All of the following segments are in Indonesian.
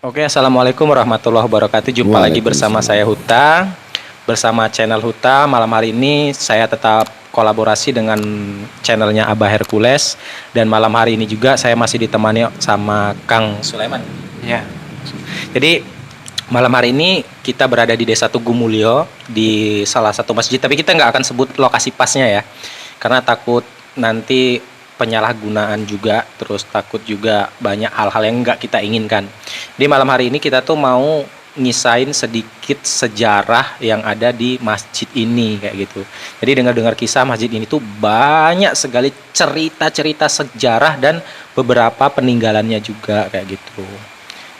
Oke, Assalamualaikum warahmatullahi wabarakatuh. Jumpa lagi bersama saya Huta, bersama channel Huta. Malam hari ini saya tetap kolaborasi dengan channelnya Abah Hercules. Dan malam hari ini juga saya masih ditemani sama Kang Sulaiman. Ya, Jadi malam hari ini kita berada di Desa Tugu Mulyo, di salah satu masjid. Tapi kita nggak akan sebut lokasi pasnya ya, karena takut nanti penyalahgunaan juga, terus takut juga banyak hal-hal yang nggak kita inginkan. Di malam hari ini kita tuh mau ngisain sedikit sejarah yang ada di masjid ini kayak gitu. Jadi dengar-dengar kisah masjid ini tuh banyak sekali cerita-cerita sejarah dan beberapa peninggalannya juga kayak gitu.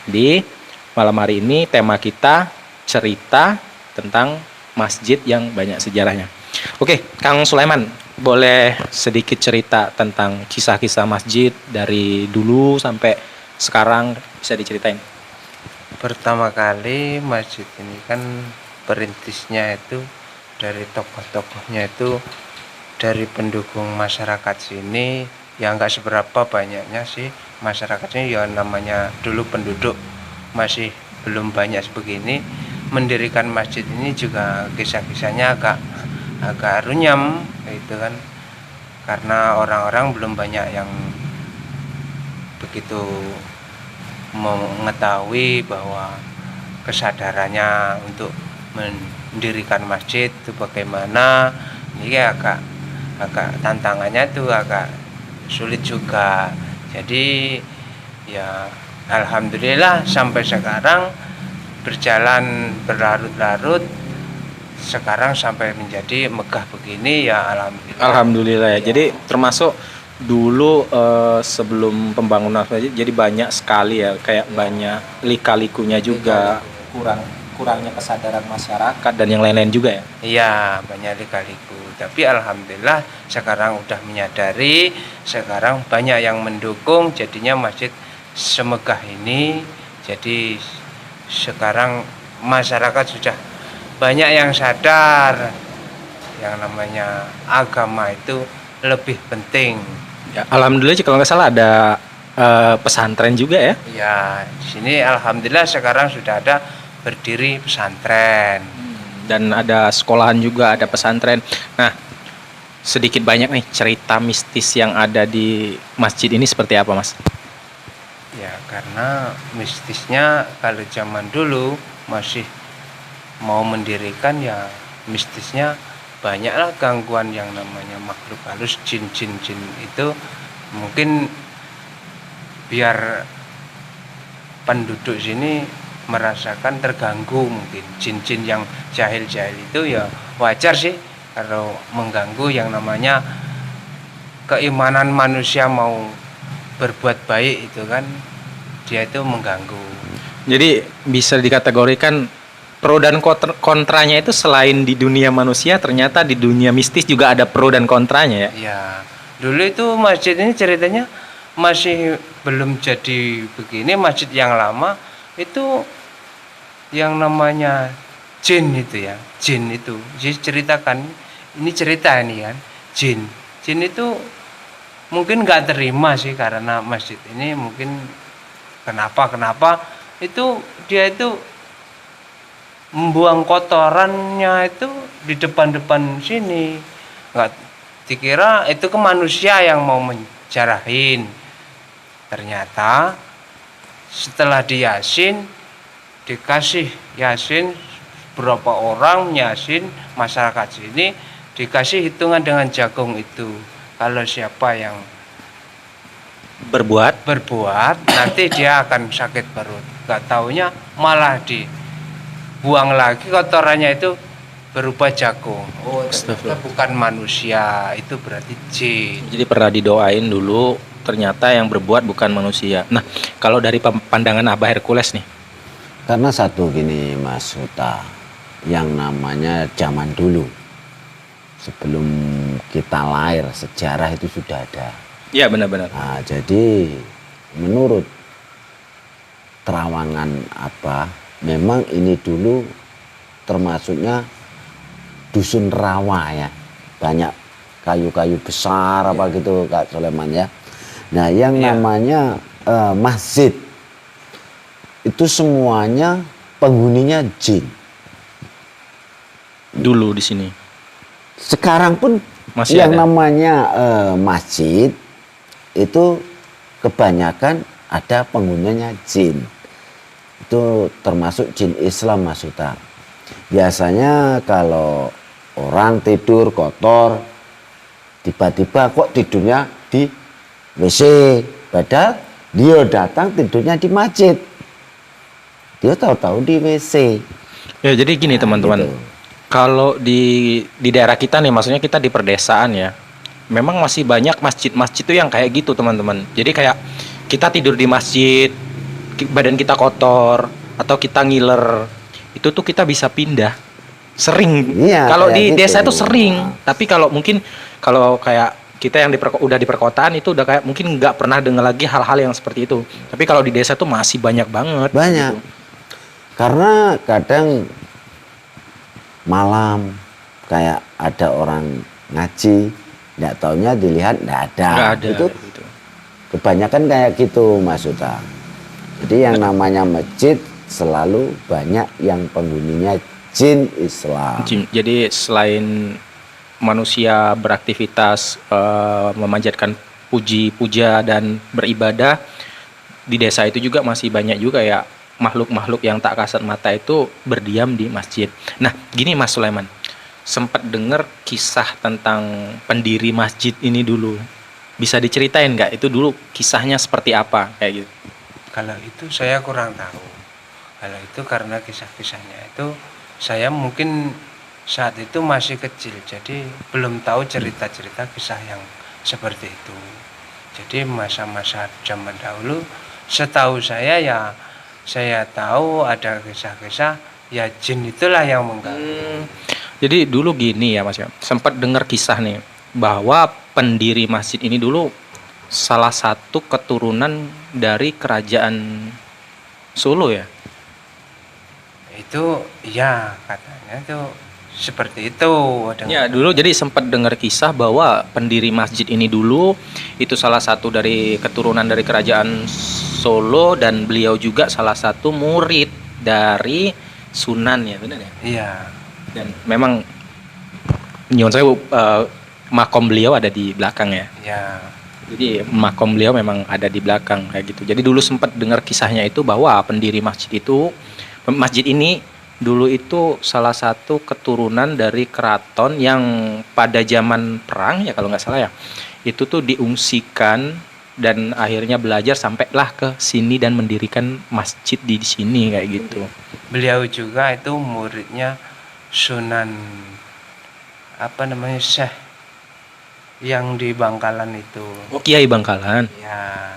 Di malam hari ini tema kita cerita tentang masjid yang banyak sejarahnya. Oke, Kang Sulaiman, boleh sedikit cerita tentang kisah-kisah masjid dari dulu sampai sekarang, bisa diceritain? pertama kali masjid ini kan perintisnya itu dari tokoh-tokohnya itu dari pendukung masyarakat sini, yang nggak seberapa banyaknya sih masyarakatnya, ya namanya dulu penduduk masih belum banyak sebegini. Mendirikan masjid ini juga kisah-kisahnya agak agak runyam gitu kan, karena orang-orang belum banyak yang begitu mengetahui bahwa kesadarannya untuk mendirikan masjid itu bagaimana. Ini agak agak tantangannya itu agak sulit juga. Jadi ya alhamdulillah sampai sekarang berjalan berlarut-larut, sekarang sampai menjadi megah begini ya alhamdulillah. Alhamdulillah ya. Ya. Jadi termasuk dulu sebelum pembangunan masjid, jadi banyak sekali ya, kayak banyak lika-likunya juga, kurangnya kesadaran masyarakat dan yang lain-lain juga ya. Iya, banyak lika-liku. Tapi alhamdulillah sekarang udah menyadari, sekarang banyak yang mendukung, jadinya masjid semegah ini. Jadi sekarang masyarakat sudah banyak yang sadar yang namanya agama itu lebih penting. Ya, alhamdulillah kalau nggak salah ada pesantren juga ya. Ya, di sini alhamdulillah sekarang sudah ada berdiri pesantren. Dan ada sekolahan juga, ada pesantren. Nah, sedikit banyak nih cerita mistis yang ada di masjid ini seperti apa, Mas? Ya, karena mistisnya kalau zaman dulu masih mau mendirikan, ya mistisnya banyaklah gangguan yang namanya makhluk halus, jin itu mungkin biar penduduk sini merasakan terganggu. Mungkin jin yang jahil-jahil itu ya wajar sih kalau mengganggu yang namanya keimanan manusia mau berbuat baik itu kan, dia itu mengganggu. Jadi bisa dikategorikan pro dan kontranya itu, selain di dunia manusia, ternyata di dunia mistis juga ada pro dan kontranya ya. Ya, dulu itu masjid ini ceritanya masih belum jadi begini. Masjid yang lama itu yang namanya jin itu ya, jin itu ceritakan, ini cerita ini kan, jin itu mungkin nggak terima sih, karena masjid ini mungkin kenapa itu dia itu membuang kotorannya itu di depan sini, nggak dikira itu ke manusia yang mau menjarahin. Ternyata setelah diyasin, dikasih yasin, berapa orang yasin masyarakat sini, dikasih hitungan dengan jagung itu, kalau siapa yang Berbuat nanti dia akan sakit perut. Gak taunya malah dibuang lagi kotorannya itu berupa jagung. Oh, ternyata bukan manusia, itu berarti jin. Jadi pernah didoain dulu, ternyata yang berbuat bukan manusia. Nah, kalau dari pandangan Abah Hercules nih, Karena satu gini Mas Huta, yang namanya zaman dulu, sebelum kita lahir, sejarah itu sudah ada. ya benar-benar. Nah, jadi menurut terawangan apa, memang ini dulu termasuknya dusun rawa ya, banyak kayu-kayu besar apa gitu Kak Soleman ya. Nah, yang namanya masjid itu semuanya penghuninya jin. Dulu di sini. Sekarang pun Masih yang ada? namanya masjid itu kebanyakan ada penghuninya jin. Itu termasuk jin Islam Mas Uta. Biasanya kalau orang tidur kotor, tiba-tiba kok tidurnya di WC, padahal dia datang tidurnya di masjid. Dia tahu-tahu di WC. Ya jadi gini Nah, teman-teman. gitu. Kalau di daerah kita nih, maksudnya kita di perdesaan ya, memang masih banyak masjid-masjid tuh yang kayak gitu teman-teman. Jadi kayak kita tidur di masjid, badan kita kotor atau kita ngiler, itu tuh kita bisa pindah. Sering. Iya, Kalau kayak di gitu. desa itu sering. Tapi kalau mungkin kalau kayak kita yang udah di perkotaan itu udah kayak mungkin nggak pernah dengar lagi hal-hal yang seperti itu. Tapi kalau di desa tuh masih banyak banget. Banyak. gitu. Karena kadang malam kayak ada orang ngaji, nggak taunya dilihat nggak ada. Nggak ada. Itu gitu. kebanyakan kayak gitu Mas Uta. Jadi yang namanya masjid selalu banyak yang penghuninya jin Islam. Jadi selain manusia beraktivitas memanjatkan puja dan beribadah, di desa itu juga masih banyak juga ya makhluk-makhluk yang tak kasat mata itu berdiam di masjid. Nah, gini Mas Sulaiman, sempat dengar kisah tentang pendiri masjid ini dulu. Bisa diceritain nggak itu dulu kisahnya seperti apa kayak gitu? Kalau itu saya kurang tahu. Kalau itu karena kisah-kisahnya itu saya mungkin saat itu masih kecil, jadi belum tahu cerita-cerita kisah yang seperti itu. Jadi masa-masa zaman dahulu, setahu saya ya saya tahu ada kisah-kisah ya jin itulah yang mengganggu. Jadi dulu gini ya Mas ya, sempat dengar kisah nih bahwa pendiri masjid ini dulu salah satu keturunan dari kerajaan Solo ya. Itu ya katanya itu seperti itu. Ya dulu jadi sempat dengar kisah bahwa pendiri masjid ini dulu itu salah satu dari keturunan dari kerajaan Solo dan beliau juga salah satu murid dari Sunan ya benar ya. Iya. Dan memang nyuwun saya makom beliau ada di belakang ya. Ya. Jadi makom beliau memang ada di belakang kayak gitu. Jadi dulu sempat dengar kisahnya itu bahwa pendiri masjid ini dulu itu salah satu keturunan dari keraton yang pada zaman perang ya kalau nggak salah ya. Itu tuh diungsikan dan akhirnya belajar sampailah ke sini dan mendirikan masjid di sini kayak gitu. Beliau juga itu muridnya Sunan apa namanya Syekh yang di Bangkalan itu. Oh Kiai Bangkalan. Ya.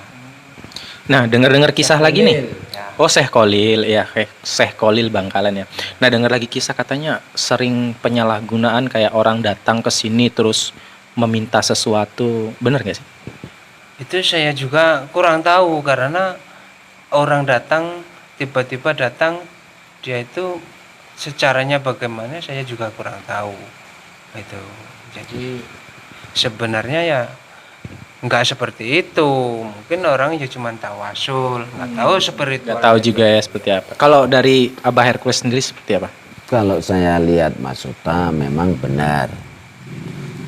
Nah dengar-dengar kisah lagi nih. Ya. Oh Syekh Kolil ya, Syekh Kolil Bangkalan ya. Nah dengar lagi kisah katanya sering penyalahgunaan kayak orang datang ke sini terus meminta sesuatu, benar gak sih? Itu saya juga kurang tahu karena orang datang tiba-tiba datang dia itu secaranya bagaimana saya juga kurang tahu. Itu. Jadi sebenarnya ya nggak seperti itu. Mungkin orang ya cuma tawasul, nggak tahu spiritual. Gak tahu juga ya seperti apa. Kalau dari Abah Hercules sendiri seperti apa? Kalau saya lihat Mas Uta memang benar.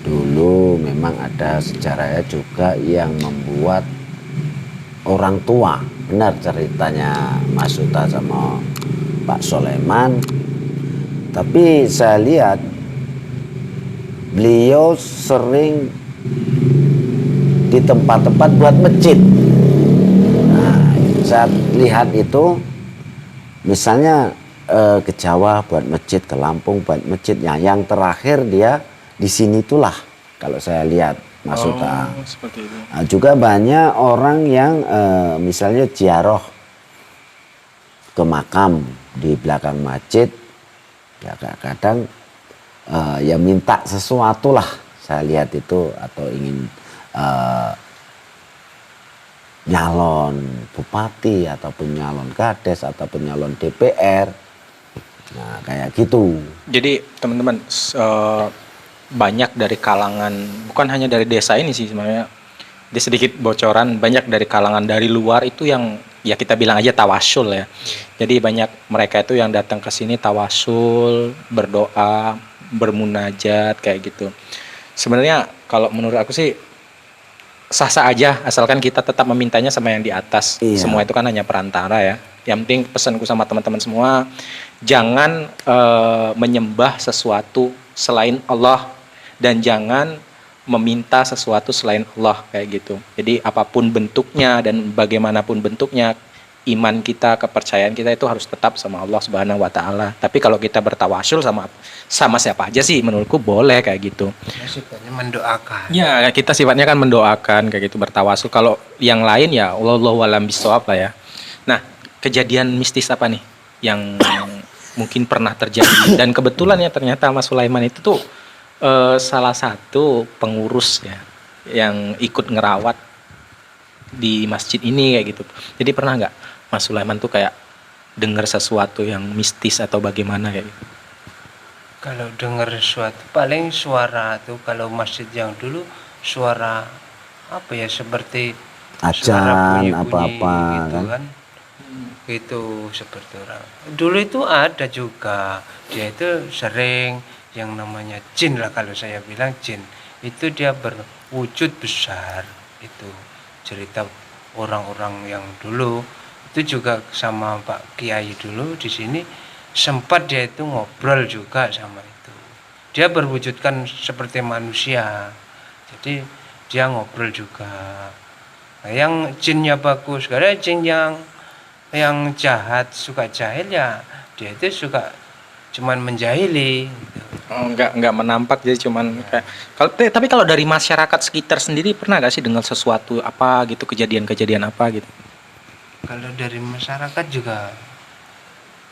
Dulu memang ada sejarahnya juga yang membuat orang tua, benar ceritanya Mas Uta sama Pak Soleman. Tapi saya lihat beliau sering di tempat-tempat buat masjid. Nah, saya lihat itu misalnya ke Jawa buat masjid, ke Lampung buat masjid. Yang terakhir dia di sini itulah kalau saya lihat Mas Uta. Seperti itu. Nah, juga banyak orang yang misalnya ziarah ke makam di belakang masjid, ya kadang ya minta sesuatu lah saya lihat itu, atau ingin nyalon bupati ataupun nyalon kades ataupun nyalon DPR. Nah kayak gitu. Jadi teman-teman banyak dari kalangan, bukan hanya dari desa ini sih sebenarnya, di sedikit bocoran, banyak dari kalangan dari luar itu yang ya kita bilang aja tawasul ya. Jadi banyak mereka itu yang datang ke sini tawasul, berdoa, bermunajat kayak gitu. Sebenarnya kalau menurut aku sih sah-sah aja asalkan kita tetap memintanya sama yang di atas. Iya. Semua itu kan hanya perantara ya. Yang penting pesanku sama teman-teman semua, jangan menyembah sesuatu selain Allah dan jangan meminta sesuatu selain Allah kayak gitu. Jadi apapun bentuknya dan bagaimanapun bentuknya, iman kita, kepercayaan kita itu harus tetap sama Allah Subhanahu wa taala. Tapi kalau kita bertawasul sama siapa aja sih menurutku boleh kayak gitu. Maksudnya mendoakan. Ya, kita sifatnya kan mendoakan kayak gitu bertawasul. Kalau yang lain ya wallahu alam bisawab lah ya. Nah, kejadian mistis apa nih yang mungkin pernah terjadi dan kebetulan ya ternyata Mas Sulaiman itu tuh salah satu pengurus ya yang ikut ngerawat di masjid ini kayak gitu. Jadi pernah nggak Mas Sulaiman tuh kayak dengar sesuatu yang mistis atau bagaimana kayak gitu? Kalau dengar suatu paling suara tuh kalau masjid yang dulu suara apa ya seperti suara Ajan bunyi-bunyi apa-apa gitu kan. Itu seperti orang. Dulu itu ada juga dia itu sering yang namanya jin lah kalau saya bilang jin. Itu dia berwujud besar itu cerita orang-orang yang dulu itu juga sama Pak Kiai dulu di sini sempat dia itu ngobrol juga sama itu. Dia berwujudkan seperti manusia. Jadi dia ngobrol juga. Nah, yang jinnya bagus, karena jin yang jahat suka jahil ya dia itu suka cuman menjahili gitu. Oh, nggak menampak jadi cuman kayak tapi kalau dari masyarakat sekitar sendiri pernah nggak sih dengar sesuatu apa gitu kejadian-kejadian apa gitu? Kalau dari masyarakat juga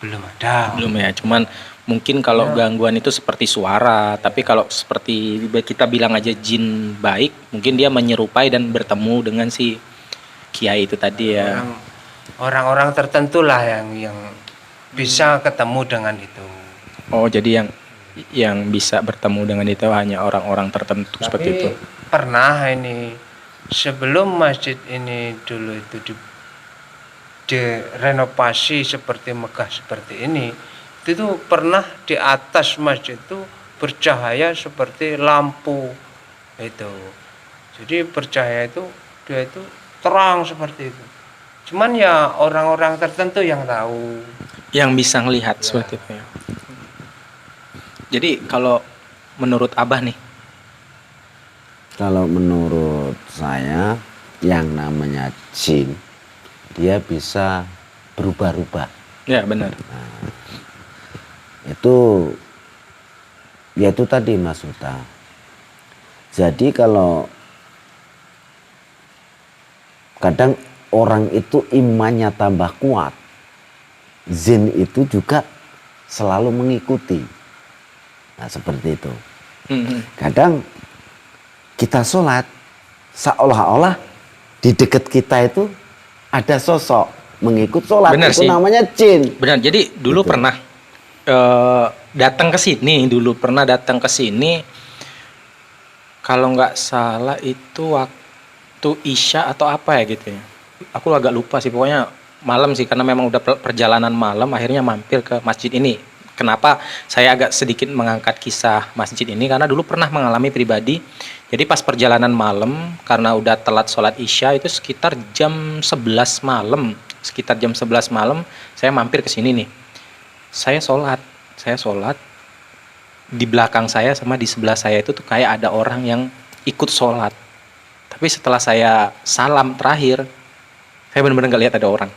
belum ada. Belum ya, cuman mungkin kalau gangguan itu seperti suara, tapi kalau seperti kita bilang aja jin baik, mungkin dia menyerupai dan bertemu dengan si kiai itu tadi ya. Orang-orang tertentu lah yang bisa ketemu dengan itu. Oh, jadi yang bisa bertemu dengan itu hanya orang-orang tertentu seperti itu. Pernah ini sebelum masjid ini dulu itu direnovasi seperti megah seperti ini, itu tuh pernah di atas masjid itu bercahaya seperti lampu itu. Jadi bercahaya itu dia itu terang seperti itu. Cuman ya orang-orang tertentu yang tahu. Yang bisa ngelihat seperti itu ya. Jadi kalau menurut Abah nih, Kalau menurut saya yang namanya jin dia bisa berubah-ubah. ya benar. Itu ya itu tadi Mas Uta. Jadi kalau kadang orang itu imannya tambah kuat, jin itu juga selalu mengikuti. Nah seperti itu. Kadang kita sholat seolah-olah di dekat kita itu ada sosok mengikut sholat. Benar itu sih. namanya jin. Benar. Jadi dulu Gitu. pernah datang ke sini, kalau nggak salah itu waktu Isya atau apa ya gitu ya. Aku agak lupa sih, pokoknya malam sih karena memang udah perjalanan malam akhirnya mampir ke masjid ini. Kenapa saya agak sedikit mengangkat kisah masjid ini karena dulu pernah mengalami pribadi. Jadi pas perjalanan malam karena udah telat sholat Isya itu sekitar jam 11 malam. Saya mampir ke sini nih. Saya sholat di belakang saya sama di sebelah saya itu tuh kayak ada orang yang ikut sholat. Tapi setelah saya salam terakhir, saya benar-benar nggak lihat ada orang.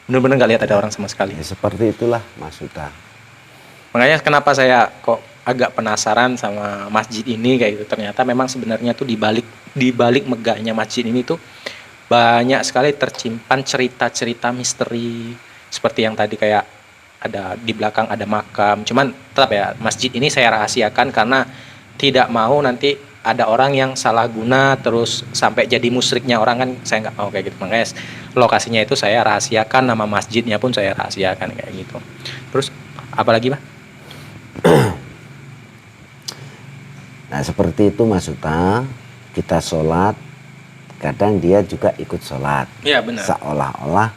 Benar-benar nggak lihat ada orang sama sekali. Ya, seperti itulah Mas Uta. Makanya kenapa saya kok agak penasaran sama masjid ini kayak gitu. Ternyata memang sebenarnya tuh di balik megahnya masjid ini tuh banyak sekali tersimpan cerita-cerita misteri seperti yang tadi kayak ada di belakang ada makam. Cuman tetap ya masjid ini saya rahasiakan karena tidak mau nanti ada orang yang salah guna terus sampai jadi musyriknya orang kan saya nggak mau kayak gitu. Makanya lokasinya itu saya rahasiakan, nama masjidnya pun saya rahasiakan kayak gitu. Terus apa lagi, Pak? Nah seperti itu Mas Uta, kita sholat, kadang dia juga ikut sholat. Iya benar. Seolah-olah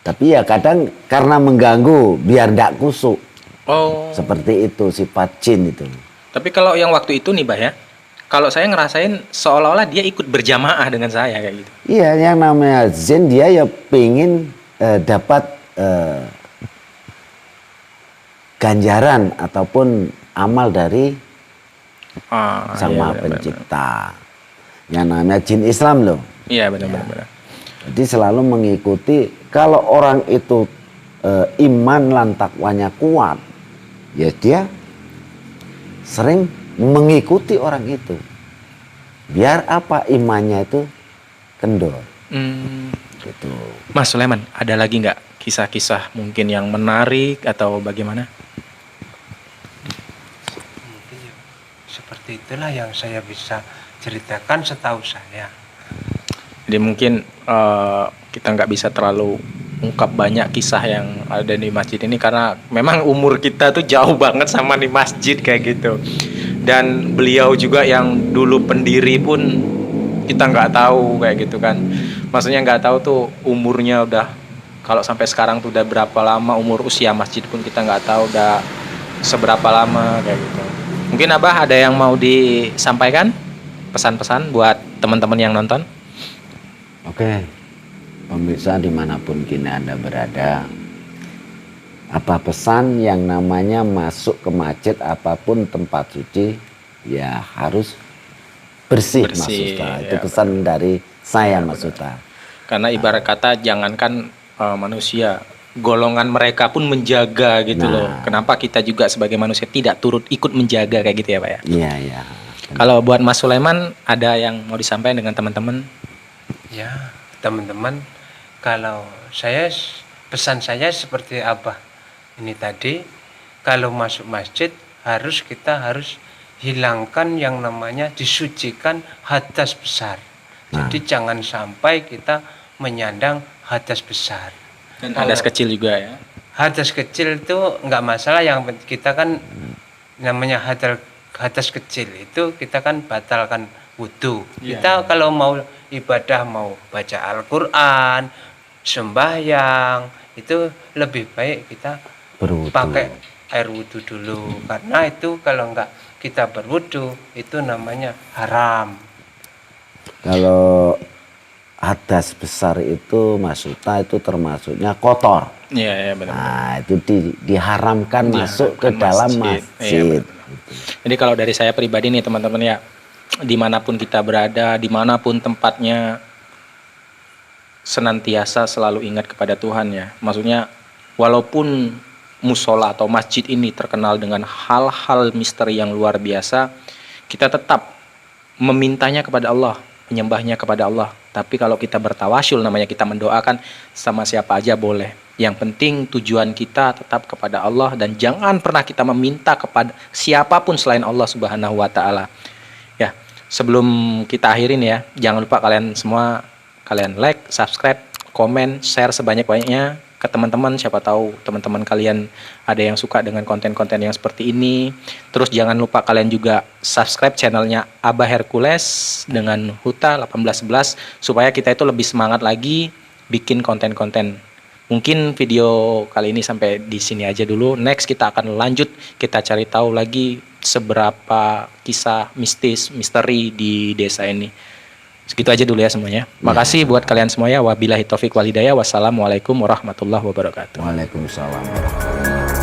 Tapi ya kadang karena mengganggu biar tidak kusuk. Oh. Seperti itu sifat jin itu. Tapi kalau yang waktu itu nih, Bah ya, kalau saya ngerasain seolah-olah dia ikut berjamaah dengan saya kayak gitu. Iya, yang namanya jin dia ya pengen dapat ganjaran ataupun amal dari sama iya, pencipta. Yang namanya jin Islam loh. Iya, benar-benar. Jadi selalu mengikuti, kalau orang itu iman lan takwanya kuat, ya dia sering mengikuti orang itu. Biar apa, imannya itu kendor. Gitu. Mas Sulaiman, ada lagi nggak kisah-kisah mungkin yang menarik atau bagaimana? Mungkin ya, seperti itulah yang saya bisa ceritakan setahu saya. Jadi mungkin kita nggak bisa terlalu ungkap banyak kisah yang ada di masjid ini karena memang umur kita tuh jauh banget sama di masjid kayak gitu. Dan beliau juga yang dulu pendiri pun kita nggak tahu kayak gitu kan. Maksudnya nggak tahu tuh umurnya udah, kalau sampai sekarang tuh udah berapa lama, umur usia masjid pun kita nggak tahu udah seberapa lama kayak gitu. Mungkin Abah ada yang mau disampaikan pesan-pesan buat teman-teman yang nonton? Oke, pemirsa dimanapun kini Anda berada, apa pesan yang namanya masuk ke masjid apapun tempat suci, ya harus bersih, Mas Bersih, Usta. ya, Itu pesan dari saya, Mas Usta. Karena ibarat kata jangankan manusia, golongan mereka pun menjaga gitu loh. Kenapa kita juga sebagai manusia tidak turut ikut menjaga kayak gitu ya Pak ya? Iya, iya. Kalau buat Mas Sulaiman ada yang mau disampaikan dengan teman-teman? Ya, teman-teman, kalau pesan saya seperti Abah ini tadi, kalau masuk masjid kita harus hilangkan yang namanya disucikan hadas besar. Jadi jangan sampai kita menyandang hadas besar. Dan hadas kecil juga ya? Hadas kecil itu nggak masalah, yang kita kan namanya hadas kecil itu kita kan batalkan wudhu. Kita kalau mau ibadah, mau baca Al-Quran, sembahyang, itu lebih baik kita Berwudu. pakai air wudhu dulu. Karena itu kalau nggak kita berwudhu, itu namanya haram. Kalau hadas besar itu, Mas Uta, itu termasuknya kotor. Iya, benar. Nah, itu diharamkan masuk ke dalam masjid. Jadi kalau dari saya pribadi nih teman-teman ya, dimanapun kita berada, dimanapun tempatnya, senantiasa selalu ingat kepada Tuhan ya. Maksudnya walaupun musola atau masjid ini terkenal dengan hal-hal misteri yang luar biasa, kita tetap memintanya kepada Allah, menyembahnya kepada Allah. Tapi kalau kita bertawasul, namanya kita mendoakan, sama siapa aja boleh. Yang penting tujuan kita tetap kepada Allah dan jangan pernah kita meminta kepada siapapun selain Allah Subhanahu wa taala. Ya, sebelum kita akhirin ya, jangan lupa kalian semua like, subscribe, komen, share sebanyak-banyaknya ke teman-teman. Siapa tahu teman-teman kalian ada yang suka dengan konten-konten yang seperti ini. Terus jangan lupa kalian juga subscribe channelnya Abah Hercules dengan Huta 1811 supaya kita itu lebih semangat lagi bikin konten-konten. Mungkin video kali ini sampai di sini aja dulu. Next kita akan lanjut, kita cari tahu lagi seberapa kisah misteri di desa ini. Segitu aja dulu ya semuanya. Makasih buat kalian semuanya. Wabillahi taufik walhidayah. Wassalamualaikum warahmatullahi wabarakatuh. Waalaikumsalam warahmatullahi wabarakatuh.